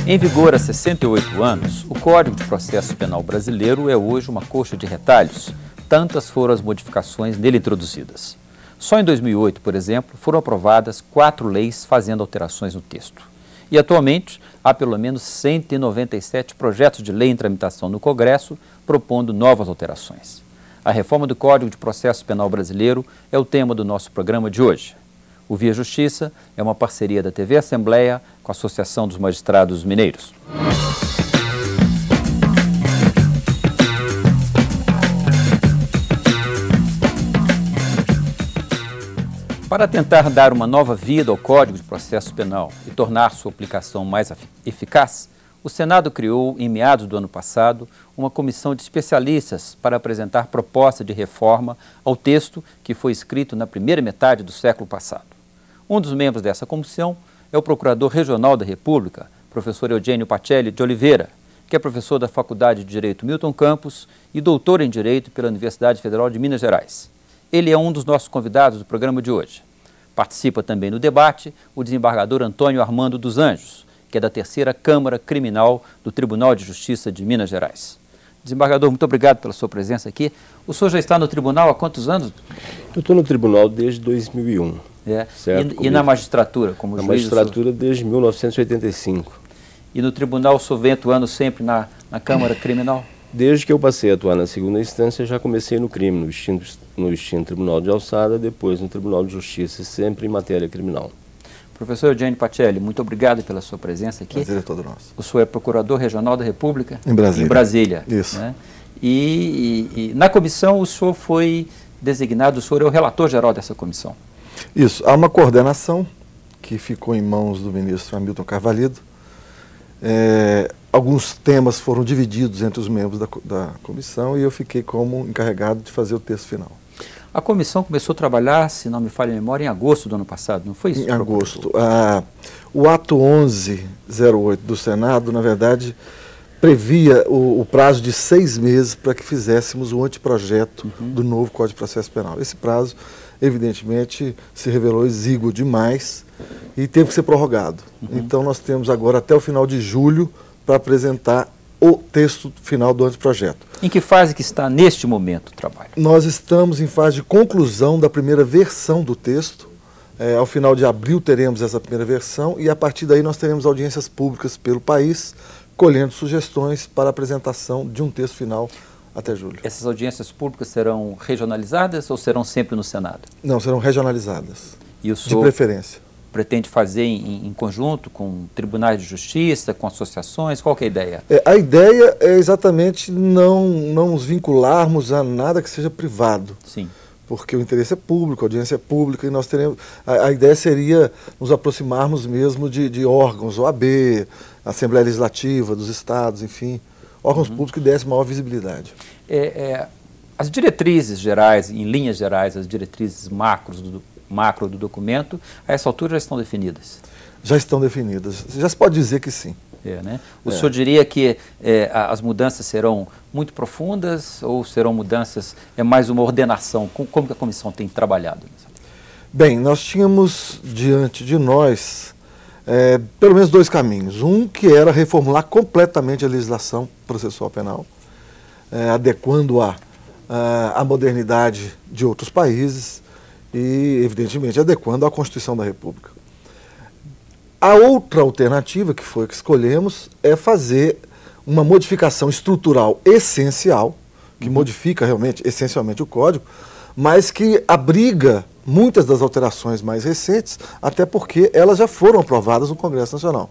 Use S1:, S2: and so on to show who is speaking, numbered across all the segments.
S1: Em vigor há 68 anos, o Código de Processo Penal brasileiro é hoje uma coxa de retalhos. Tantas foram as modificações nele introduzidas. Só em 2008, por exemplo, foram aprovadas 4 leis fazendo alterações no texto. E atualmente há pelo menos 197 projetos de lei em tramitação no Congresso propondo novas alterações. A reforma do Código de Processo Penal brasileiro é o tema do nosso programa de hoje. O Via Justiça é uma parceria da TV Assembleia com a Associação dos Magistrados Mineiros. Para tentar dar uma nova vida ao Código de Processo Penal e tornar sua aplicação mais eficaz, o Senado criou, em meados do ano passado, uma comissão de especialistas para apresentar proposta de reforma ao texto que foi escrito na primeira metade do século passado. Um dos membros dessa comissão é o Procurador Regional da República, professor Eugênio Pacelli de Oliveira, que é professor da Faculdade de Direito Milton Campos e doutor em Direito pela Universidade Federal de Minas Gerais. Ele é um dos nossos convidados do programa de hoje. Participa também no debate o desembargador Antônio Armando dos Anjos, que é da 3ª Câmara Criminal do Tribunal de Justiça de Minas Gerais. Desembargador, muito obrigado pela sua presença aqui. O senhor já está no tribunal há quantos anos?
S2: Eu estou no tribunal desde 2001.
S1: Certo, e na magistratura, como juiz?
S2: Na magistratura desde 1985.
S1: E no tribunal o senhor vem atuando sempre na Câmara Criminal?
S2: Desde que eu passei a atuar na 2ª instância, já comecei no crime, no extinto Tribunal de Alçada, depois no Tribunal de Justiça, sempre em matéria criminal.
S1: Professor Eugênio Pacelli, muito obrigado pela sua presença aqui.
S3: Prazer é todo nosso.
S1: O senhor é Procurador Regional da República?
S3: Em Brasília.
S1: Em Brasília.
S3: Isso.
S1: Né? E na comissão o senhor foi designado, o senhor é o relator geral dessa comissão.
S3: Isso. Há uma coordenação que ficou em mãos do ministro Hamilton Carvalho. Alguns temas foram divididos entre os membros da comissão e eu fiquei como encarregado de fazer o texto final.
S1: A comissão começou a trabalhar, se não me falha a memória, em agosto do ano passado, não foi isso?
S3: Em agosto. O ato 1108 do Senado, na verdade, previa o prazo de 6 meses para que fizéssemos o anteprojeto do novo Código de Processo Penal. Esse prazo, evidentemente, se revelou exíguo demais e teve que ser prorrogado. Então, nós temos agora até o final de julho para apresentar o texto final do anteprojeto.
S1: Em que fase que está neste momento o trabalho?
S3: Nós estamos em fase de conclusão da primeira versão do texto. Ao final de abril teremos essa primeira versão e a partir daí nós teremos audiências públicas pelo país, colhendo sugestões para a apresentação de um texto final até julho.
S1: Essas audiências públicas serão regionalizadas ou serão sempre no Senado?
S3: Não, serão regionalizadas,
S1: e o
S3: de
S1: senhor
S3: preferência.
S1: Pretende fazer em conjunto com tribunais de justiça, com associações? Qual que é a ideia?
S3: A ideia é exatamente não nos vincularmos a nada que seja privado.
S1: Sim.
S3: Porque o interesse é público, a audiência é pública e nós teremos... A ideia seria nos aproximarmos mesmo de órgãos, OAB, Assembleia Legislativa, dos estados, enfim, órgãos públicos que dessem maior visibilidade.
S1: As diretrizes gerais, em linhas gerais, as diretrizes macro do documento, a essa altura já estão definidas? Já
S3: estão definidas. Já se pode dizer que sim.
S1: Né? O senhor diria que as mudanças serão muito profundas ou serão mudanças, mais uma ordenação? Como que a comissão tem trabalhado?
S3: Bem, nós tínhamos diante de nós pelo menos 2 caminhos. Um que era reformular completamente a legislação processual penal, adequando-a à modernidade de outros países e, evidentemente, adequando à Constituição da República. A outra alternativa, que foi a que escolhemos, é fazer uma modificação estrutural essencial, que modifica realmente, essencialmente, o Código, mas que abriga muitas das alterações mais recentes, até porque elas já foram aprovadas no Congresso Nacional.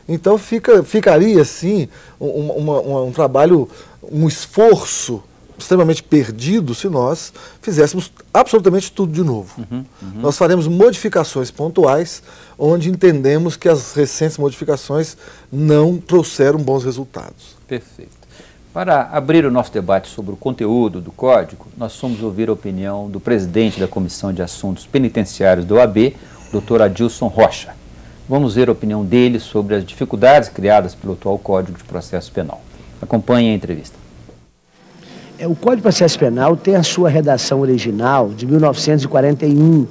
S3: Então, ficaria, sim, um trabalho, um esforço extremamente perdido se nós fizéssemos absolutamente tudo de novo. Nós faremos modificações pontuais, onde entendemos que as recentes modificações não trouxeram bons resultados.
S1: Perfeito. Para abrir o nosso debate sobre o conteúdo do Código, nós vamos ouvir a opinião do presidente da Comissão de Assuntos Penitenciários da OAB, Dr. Adilson Rocha. Vamos ver a opinião dele sobre as dificuldades criadas pelo atual Código de Processo Penal. Acompanhe a entrevista.
S4: O Código de Processo Penal tem a sua redação original de 1941,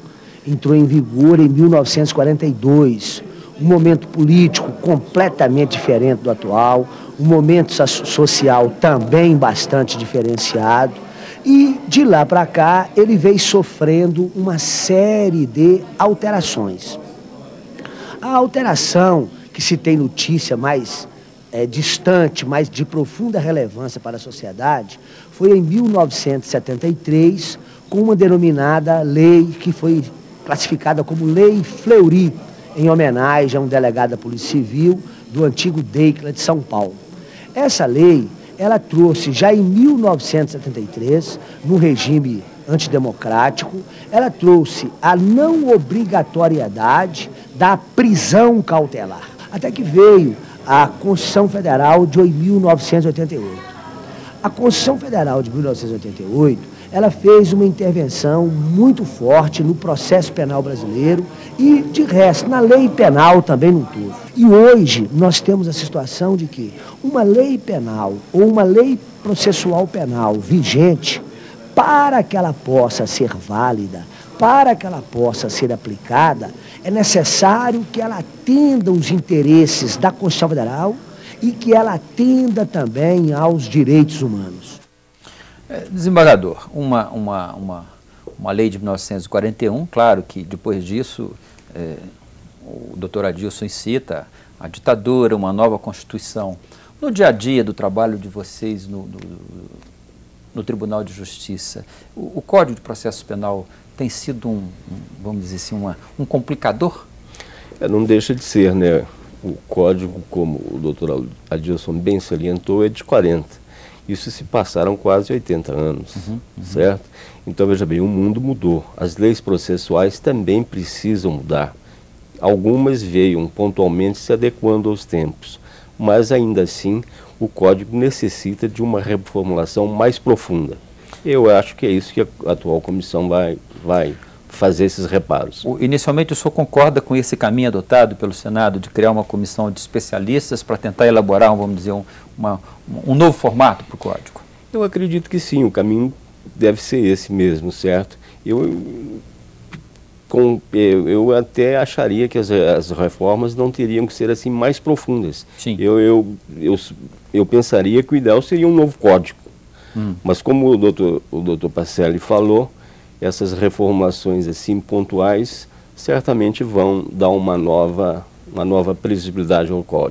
S4: entrou em vigor em 1942. um momento político completamente diferente do atual, um momento social também bastante diferenciado, e de lá para cá ele veio sofrendo uma série de alterações. A alteração que se tem notícia mais distante, mas de profunda relevância para a sociedade, foi em 1973, com uma denominada lei que foi classificada como Lei Fleury, em homenagem a um delegado da Polícia Civil do antigo DEICLA de São Paulo. Essa lei, ela trouxe já em 1973, no regime antidemocrático, ela trouxe a não obrigatoriedade da prisão cautelar. Até que veio a Constituição Federal de 1988. A Constituição Federal de 1988, ela fez uma intervenção muito forte no processo penal brasileiro e, de resto, na lei penal também no todo. E hoje nós temos a situação de que uma lei penal ou uma lei processual penal vigente, para que ela possa ser válida, para que ela possa ser aplicada, é necessário que ela atenda os interesses da Constituição Federal e que ela atenda também aos direitos humanos.
S1: Desembargador, uma lei de 1941, claro que depois disso o doutor Adilson incita a ditadura, uma nova Constituição. No dia a dia do trabalho de vocês no Tribunal de Justiça, o Código de Processo Penal tem sido vamos dizer assim, um complicador?
S2: Não deixa de ser, né? O Código, como o doutor Adilson bem salientou, é de 40. Isso se passaram quase 80 anos, certo? Então, veja bem, o mundo mudou. As leis processuais também precisam mudar. Algumas veio pontualmente se adequando aos tempos, mas ainda assim o Código necessita de uma reformulação mais profunda. Eu acho que é isso que a atual comissão vai fazer esses reparos.
S1: Inicialmente o senhor concorda com esse caminho adotado pelo Senado de criar uma comissão de especialistas para tentar elaborar, vamos dizer, um novo formato para o Código?
S2: Eu acredito que sim, o caminho deve ser esse mesmo, certo? Eu até acharia que as reformas não teriam que ser assim mais profundas.
S1: Sim.
S2: Eu pensaria que o ideal seria um novo código. Mas como o doutor Pacelli falou, essas reformulações assim pontuais certamente vão dar uma nova previsibilidade ao código.